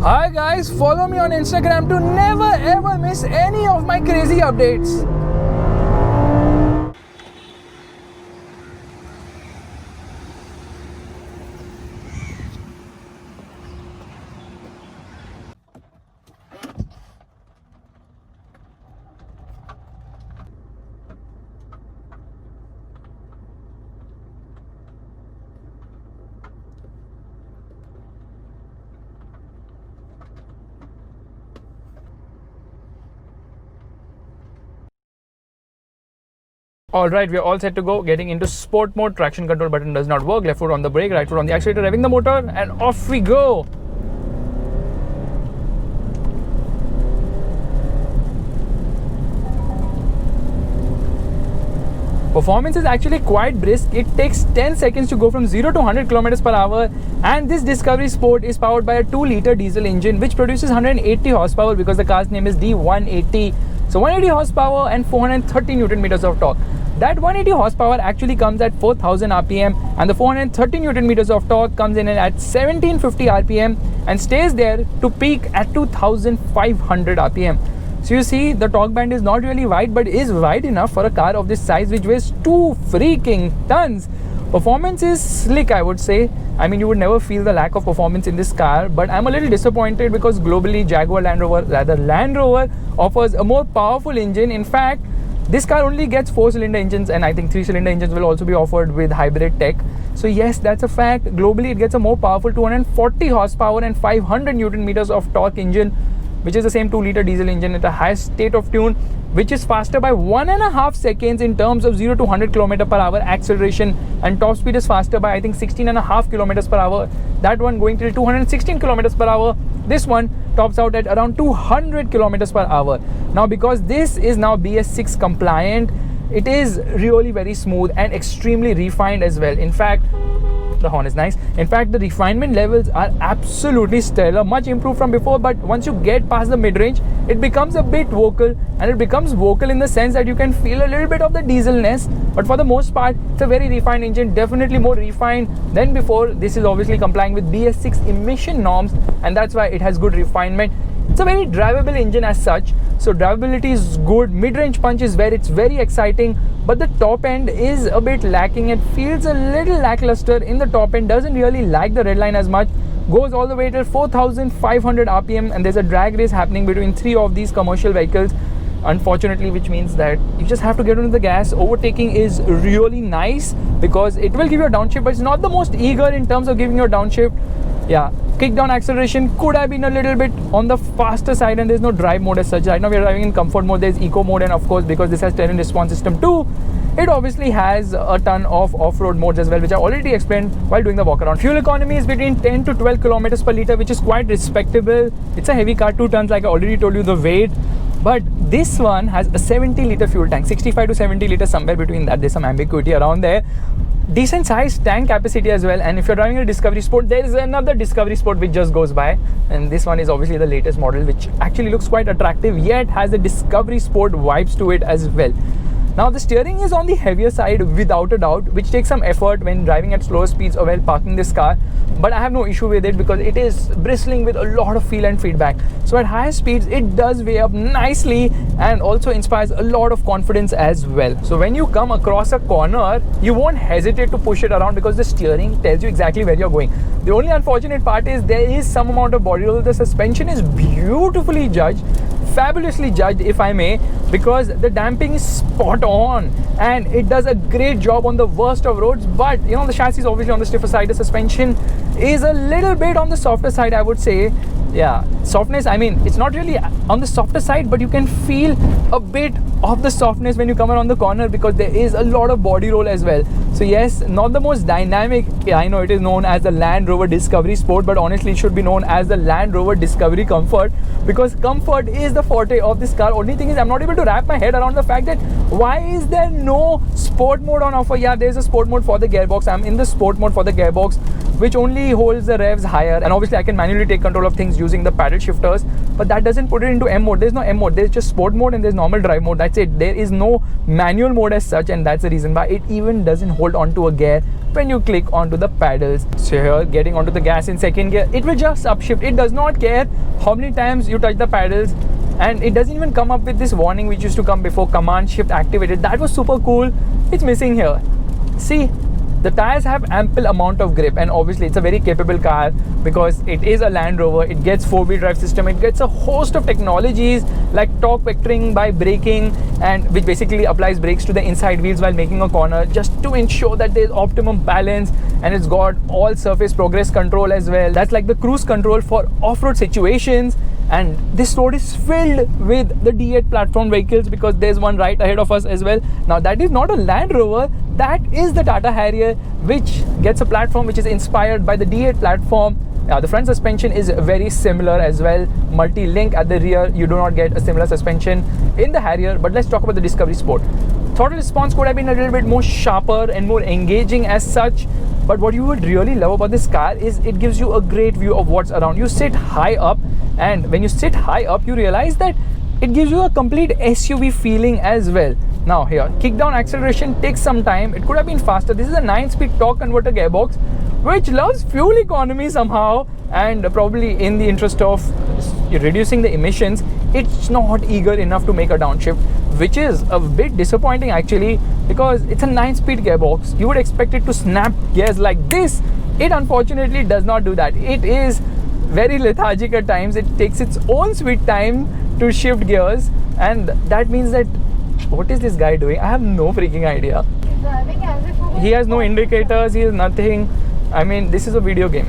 Hi guys, follow me on Instagram to never ever miss any of my crazy updates. Alright, we are all set to go. Getting into sport mode. Traction control button does not work. Left foot on the brake, right foot on the accelerator, revving the motor, and off we go. Performance is actually quite brisk. It takes 10 seconds to go from 0 to 100 km per hour, and this Discovery Sport is powered by a 2-liter diesel engine which produces 180 horsepower because the car's name is D180. So 180 horsepower and 430 Newton meters of torque. That 180 horsepower actually comes at 4000 RPM, and the 430 Newton meters of torque comes in at 1750 RPM and stays there to peak at 2500 RPM. So you see, the torque band is not really wide, but is wide enough for a car of this size which weighs 2 freaking tons. Performance is slick, I would say. I mean, you would never feel the lack of performance in this car, but I'm a little disappointed because globally Land Rover offers a more powerful engine. In fact, this car only gets 4-cylinder engines, and I think 3-cylinder engines will also be offered with hybrid tech. So yes, that's a fact. Globally, it gets a more powerful 240 horsepower and 500 Newton meters of torque engine, which is the same 2-liter diesel engine at a high state of tune, which is faster by 1.5 seconds in terms of 0 to 100 km per hour acceleration, and top speed is faster by I think 16.5 km per hour. That one going till 216 km per hour. This one tops out at around 200 km per hour. Now, because this is now BS6 compliant, it is really very smooth and extremely refined as well. In fact, the horn is nice. In fact, the refinement levels are absolutely stellar, much improved from before. But once you get past the mid-range, it becomes a bit vocal, and it becomes vocal in the sense that you can feel a little bit of the dieselness, but for the most part, it's a very refined engine, definitely more refined than before. This is obviously complying with BS6 emission norms, and that's why it has good refinement. It's a very drivable engine as such, so drivability is good. Mid-range punch is where it's very exciting, but the top end is a bit lacking. It feels a little lackluster in the top end, doesn't really like the red line as much. Goes all the way till 4500 RPM, and there's a drag race happening between 3 of these commercial vehicles, unfortunately, which means that you just have to get on the gas. Overtaking is really nice because it will give you a downshift, but it's not the most eager in terms of giving you a downshift. Yeah, kickdown acceleration could have been a little bit on the faster side, and there's no drive mode as such. Right now we are driving in comfort mode. There's eco mode, and of course, because this has terrain response system too, it obviously has a ton of off-road modes as well, which I already explained while doing the walk around. Fuel economy is between 10 to 12 kilometers per liter, which is quite respectable. It's a heavy car, 2 tons, like I already told you the weight. But this one has a 70-liter fuel tank, 65 to 70 liters, somewhere between that. There's some ambiguity around there. Decent sized tank capacity as well. And if you're driving a Discovery Sport, there is another Discovery Sport which just goes by, and this one is obviously the latest model, which actually looks quite attractive, yet has the Discovery Sport vibes to it as well. Now, the steering is on the heavier side without a doubt, which takes some effort when driving at slower speeds or while parking this car, but I have no issue with it because it is bristling with a lot of feel and feedback. So at higher speeds, it does weigh up nicely and also inspires a lot of confidence as well. So when you come across a corner, you won't hesitate to push it around because the steering tells you exactly where you're going. The only unfortunate part is there is some amount of body roll. The suspension is beautifully judged, fabulously judged if I may, because the damping is spot on and it does a great job on the worst of roads. But you know, the chassis is obviously on the stiffer side. The suspension is a little bit on the softer side, I would say. Yeah, softness, I mean, it's not really on the softer side, but you can feel a bit of the softness when you come around the corner because there is a lot of body roll as well. So yes, not the most dynamic. Yeah, I know it is known as the Land Rover Discovery Sport, but honestly it should be known as the Land Rover Discovery Comfort, because comfort is the forte of this car. Only thing is, I'm not able to wrap my head around the fact that why is there no sport mode on offer? Yeah, there's a sport mode for the gearbox. I'm in the sport mode for the gearbox, which only holds the revs higher, and obviously I can manually take control of things using the paddle shifters, but that doesn't put it into M mode. There's no M mode, there's just sport mode and there's normal drive mode. That's it. There is no manual mode as such, and that's the reason why it even doesn't hold hold onto a gear when you click onto the pedals. So here, getting onto the gas in second gear, it will just upshift. It does not care how many times you touch the pedals, and it doesn't even come up with this warning which used to come before command shift activated. That was super cool. It's missing here. See, the tires have ample amount of grip, and obviously it's a very capable car because it is a Land Rover. It gets 4-wheel drive system. It gets a host of technologies like torque vectoring by braking, and which basically applies brakes to the inside wheels while making a corner just to ensure that there's optimum balance. And it's got all surface progress control as well. That's like the cruise control for off-road situations. And this road is filled with the D8 platform vehicles because there's one right ahead of us as well. Now that is not a Land Rover, that is the Tata Harrier, which gets a platform which is inspired by the D8 platform. The front suspension is very similar as well, multi-link at the rear. You do not get a similar suspension in the Harrier. But let's talk about the Discovery Sport. Throttle response could have been a little bit more sharper and more engaging as such. But what you would really love about this car is it gives you a great view of what's around. You sit high up, and when you sit high up, you realize that it gives you a complete SUV feeling as well. Now here, kick down acceleration takes some time. It could have been faster. This is a 9-speed torque converter gearbox, which loves fuel economy somehow, and probably in the interest of reducing the emissions, it's not eager enough to make a downshift, which is a bit disappointing actually, because it's a 9-speed gearbox. You would expect it to snap gears like this. It unfortunately does not do that. It is very lethargic at times. It takes its own sweet time to shift gears, and that means that, what is this guy doing? I have no freaking idea. He has no indicators, he has nothing. I mean, this is a video game.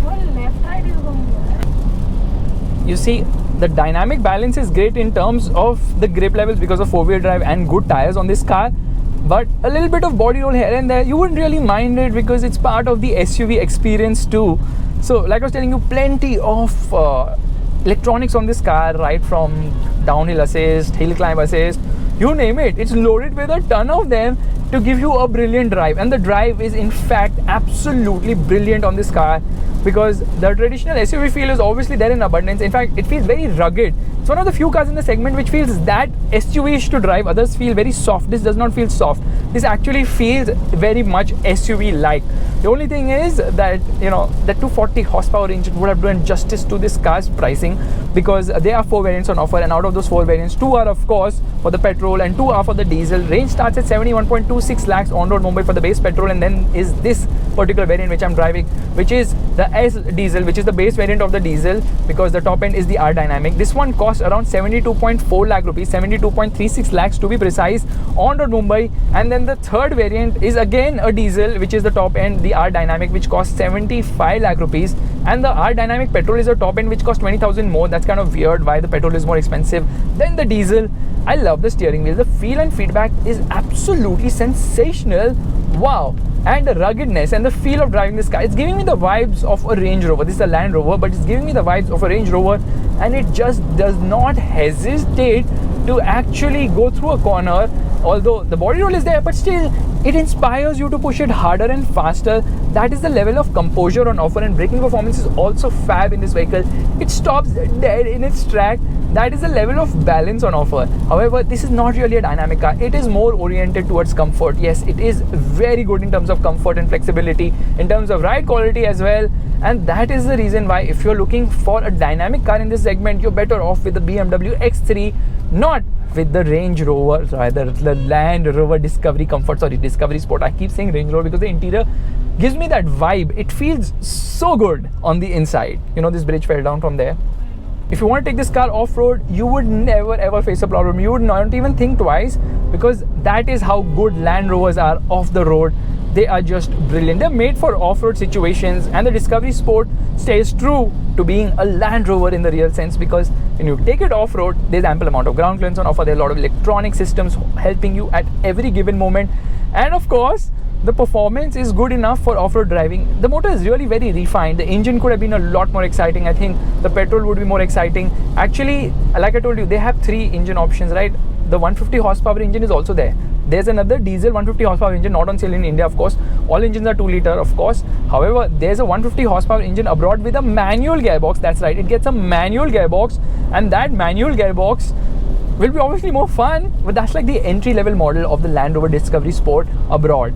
You see, the dynamic balance is great in terms of the grip levels because of 4-wheel drive and good tires on this car. But a little bit of body roll here and there, you wouldn't really mind it because it's part of the SUV experience too. So like I was telling you, plenty of electronics on this car, right from downhill assist, hill climb assist, you name it. It's loaded with a ton of them to give you a brilliant drive. And the drive is in fact absolutely brilliant on this car, because the traditional SUV feel is obviously there in abundance. In fact, it feels very rugged. It's one of the few cars in the segment which feels that SUV-ish to drive. Others feel very soft. This does not feel soft. This actually feels very much SUV-like. The only thing is that, you know, the 240 horsepower engine would have done justice to this car's pricing, because there are 4 variants on offer, and out of those 4 variants, 2 are of course for the petrol and 2 are for the diesel. Range starts at 71.26 lakhs on-road Mumbai for the base petrol, and then is this particular variant which I'm driving, which is the S diesel, which is the base variant of the diesel, because the top end is the R Dynamic. This one costs around 72.4 lakh rupees, 72.36 lakhs to be precise, on-road Mumbai. And then the third variant is again a diesel, which is the top end, the R Dynamic, which costs 75 lakh rupees, and the R Dynamic petrol is a top end which costs 20,000 more. That's kind of weird why the petrol is more expensive than the diesel. I love the steering wheel. The feel and feedback is absolutely sensational. Wow. And the ruggedness and the feel of driving this car, it's giving me the vibes of a Range Rover. This is a Land Rover, but it's giving me the vibes of a Range Rover, and it just does not hesitate to actually go through a corner. Although the body roll is there, but still it inspires you to push it harder and faster. That is the level of composure on offer, and braking performance is also fab in this vehicle. It stops dead in its track. That is the level of balance on offer. However, this is not really a dynamic car. It is more oriented towards comfort. Yes, it is very good in terms of comfort and flexibility, in terms of ride quality as well. And that is the reason why, if you're looking for a dynamic car in this segment, you're better off with the BMW X3, not with the Range Rover, rather the Land Rover Discovery Comfort, Discovery Sport. I keep saying Range Rover because the interior gives me that vibe. It feels so good on the inside. You know, this bridge fell down from there. If you want to take this car off-road, you would never ever face a problem. You would not even think twice, because that is how good Land Rovers are off the road. They are just brilliant. They're made for off-road situations, and the Discovery Sport stays true to being a Land Rover in the real sense, because when you take it off-road, there's ample amount of ground clearance on offer. There are a lot of electronic systems helping you at every given moment, and of course the performance is good enough for off-road driving. The motor is really very refined. The engine could have been a lot more exciting. I think the petrol would be more exciting. Actually, like I told you, they have 3 engine options, right? The 150 horsepower engine is also there. There's another diesel 150 horsepower engine, not on sale in India, of course. All engines are 2 liter, of course. However, there's a 150 horsepower engine abroad with a manual gearbox. That's right, it gets a manual gearbox, and that manual gearbox will be obviously more fun, but that's like the entry level model of the Land Rover Discovery Sport abroad.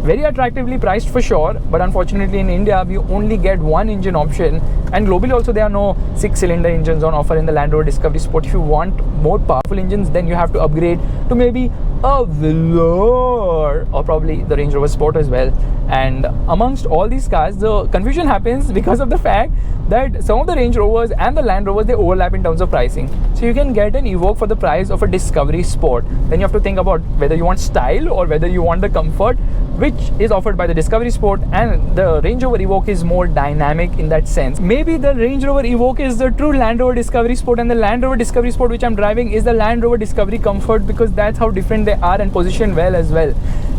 very attractively priced for sure, but unfortunately in India we only get one engine option, and globally also there are no 6-cylinder engines on offer in the Land Rover Discovery Sport. If you want more powerful engines, then you have to upgrade to maybe a Velour or probably the Range Rover Sport as well. And amongst all these cars, the confusion happens because of the fact that some of the Range Rovers and the Land Rovers, they overlap in terms of pricing. So you can get an Evoque for the price of a Discovery Sport. Then you have to think about whether you want style or whether you want the comfort, which is offered by the Discovery Sport, and the Range Rover Evoque is more dynamic in that sense. Maybe the Range Rover Evoque is the true Land Rover Discovery Sport, and the Land Rover Discovery Sport which I'm driving is the Land Rover Discovery Comfort, because that's how different they are and positioned well as well.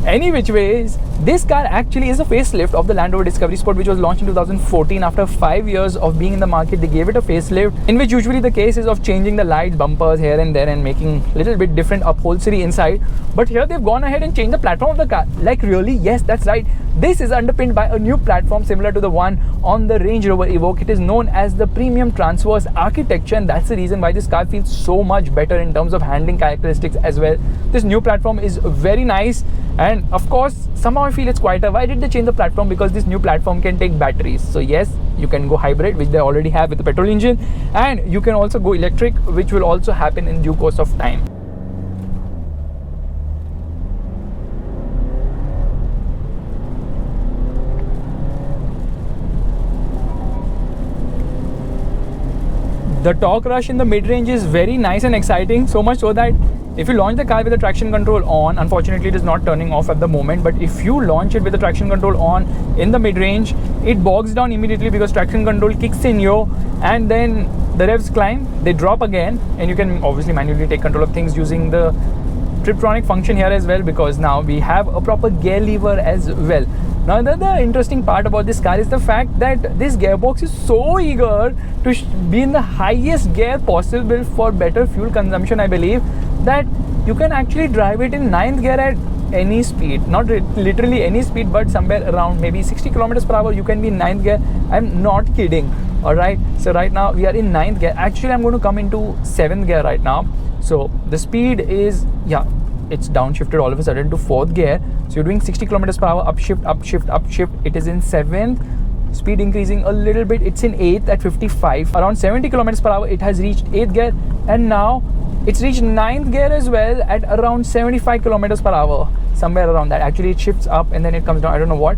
Any which ways, this car actually is a facelift of the Land Rover Discovery Sport, which was launched in 2014. After 5 years of being in the market, they gave it a facelift, in which usually the case is of changing the lights, bumpers here and there, and making a little bit different upholstery inside. But here they've gone ahead and changed the platform of the car. Like really, yes, that's right. This is underpinned by a new platform similar to the one on the Range Rover Evoque. It is known as the Premium Transverse Architecture, and that's the reason why this car feels so much better in terms of handling characteristics as well. This new platform is very nice, and of course somehow I feel it's quieter. Why did they change the platform? Because this new platform can take batteries. So yes, you can go hybrid, which they already have with the petrol engine, and you can also go electric, which will also happen in due course of time. The torque rush in the mid-range is very nice and exciting, so much so that if you launch the car with the traction control on, unfortunately it is not turning off at the moment, but if you launch it with the traction control on in the mid-range, it bogs down immediately because traction control kicks in yo, and then the revs climb, they drop again, and you can obviously manually take control of things using the Triptronic function here as well, because now we have a proper gear lever as well. Now the interesting part about this car is the fact that this gearbox is so eager to be in the highest gear possible for better fuel consumption, I believe, that you can actually drive it in 9th gear at any speed. Not literally any speed, but somewhere around maybe 60 kilometers per hour you can be in 9th gear. I'm not kidding. Alright, so right now we are in 9th gear. Actually I'm going to come into 7th gear right now. So the speed is, yeah, it's downshifted all of a sudden to 4th gear. So you're doing 60 kilometers per hour, upshift, upshift, upshift. It is in 7th. Speed increasing a little bit. It's in 8th at 55. Around 70 kilometers per hour, it has reached 8th gear. And now it's reached 9th gear as well at around 75 kilometers per hour. Somewhere around that. Actually, it shifts up and then it comes down. I don't know what.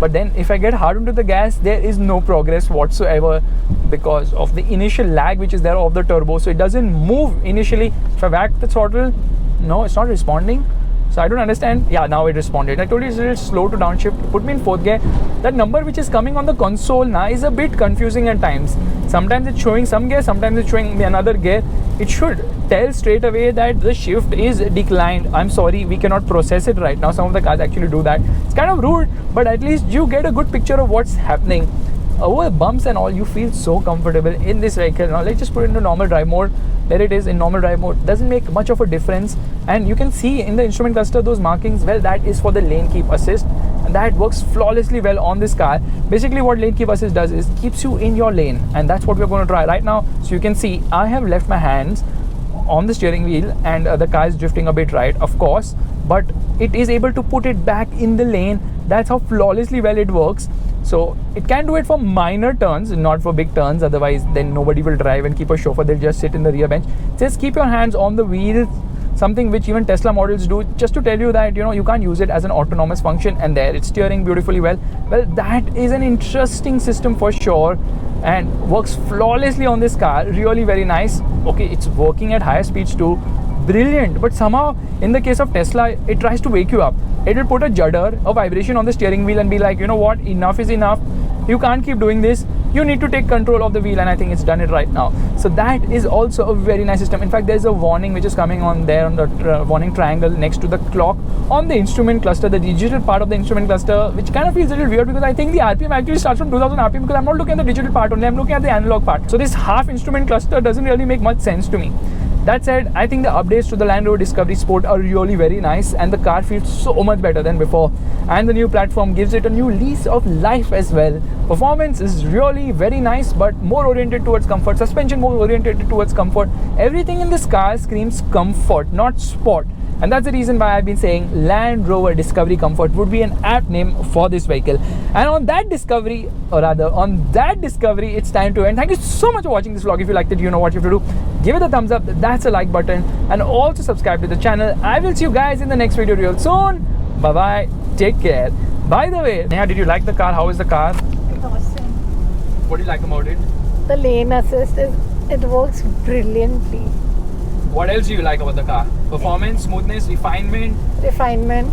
But then if I get hard onto the gas, there is no progress whatsoever because of the initial lag which is there of the turbo. So it doesn't move initially. If I whack the throttle, no, it's not responding. So I don't understand. Yeah, now it responded. I told you it's a little slow to downshift. Put me in 4th gear. That number which is coming on the console now is a bit confusing at times. Sometimes it's showing some gear, sometimes it's showing me another gear. It should tell straight away that the shift is declined. I'm sorry, we cannot process it right now. Some of the cars actually do that. It's kind of rude, but at least you get a good picture of what's happening. Over bumps and all, you feel so comfortable in this vehicle. Now let's just put it into normal drive mode. There it is in normal drive mode. Doesn't make much of a difference, and you can see in the instrument cluster those markings. Well, that is for the lane keep assist, and that works flawlessly well on this car. Basically what lane keep assist does is keeps you in your lane, and that's what we're going to try right now. So you can see I have left my hands on the steering wheel, and the car is drifting a bit right, of course, but it is able to put it back in the lane. That's how flawlessly well it works. So it can do it for minor turns, not for big turns. Otherwise, then nobody will drive and keep a chauffeur. They'll just sit in the rear bench. Just keep your hands on the wheel, something which even Tesla models do, just to tell you that, you know, you can't use it as an autonomous function. And there, it's steering beautifully well. Well, that is an interesting system for sure, and works flawlessly on this car. Really very nice. Okay, it's working at higher speeds too. Brilliant. But somehow in the case of Tesla, it tries to wake you up. It will put a judder, a vibration on the steering wheel and be like, you know what, enough is enough. You can't keep doing this. You need to take control of the wheel, and I think it's done it right now. So that is also a very nice system. In fact, there's a warning which is coming on there on the warning triangle next to the clock on the instrument cluster, the digital part of the instrument cluster, which kind of feels a little weird because I think the RPM actually starts from 2000 RPM, because I'm not looking at the digital part only, I'm looking at the analog part. So this half instrument cluster doesn't really make much sense to me. That said, I think the updates to the Land Rover Discovery Sport are really very nice, and the car feels so much better than before, and the new platform gives it a new lease of life as well. Performance is really very nice, but more oriented towards comfort. Suspension more oriented towards comfort. Everything in this car screams comfort, not sport. And that's the reason why I've been saying Land Rover Discovery Comfort would be an apt name for this vehicle. And on that discovery, it's time to end. Thank you so much for watching this vlog. If you liked it, you know what you have to do. Give it a thumbs up, that's a like button, and also subscribe to the channel. I will see you guys in the next video real soon. Bye bye, take care. By the way, Neha, did you like the car? How is the car? It's awesome. What do you like about it? The lane assist it works brilliantly. What else do you like about the car? Performance, smoothness, refinement? Refinement.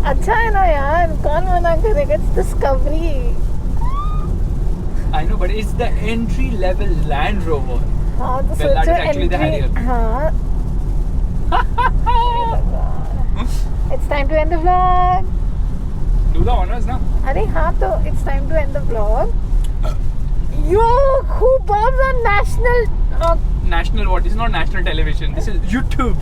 अच्छा है ना यार, कौन मना करेगा? It's Discovery. I know, but it's the entry level Land Rover. हाँ तो Well, that is सोचो actually the Harrier. हाँ. It's time to end the vlog. Do the honors now. अरे हाँ तो it's time to end the vlog. Yo, who bombs on national? National what? This is not national television. This is YouTube.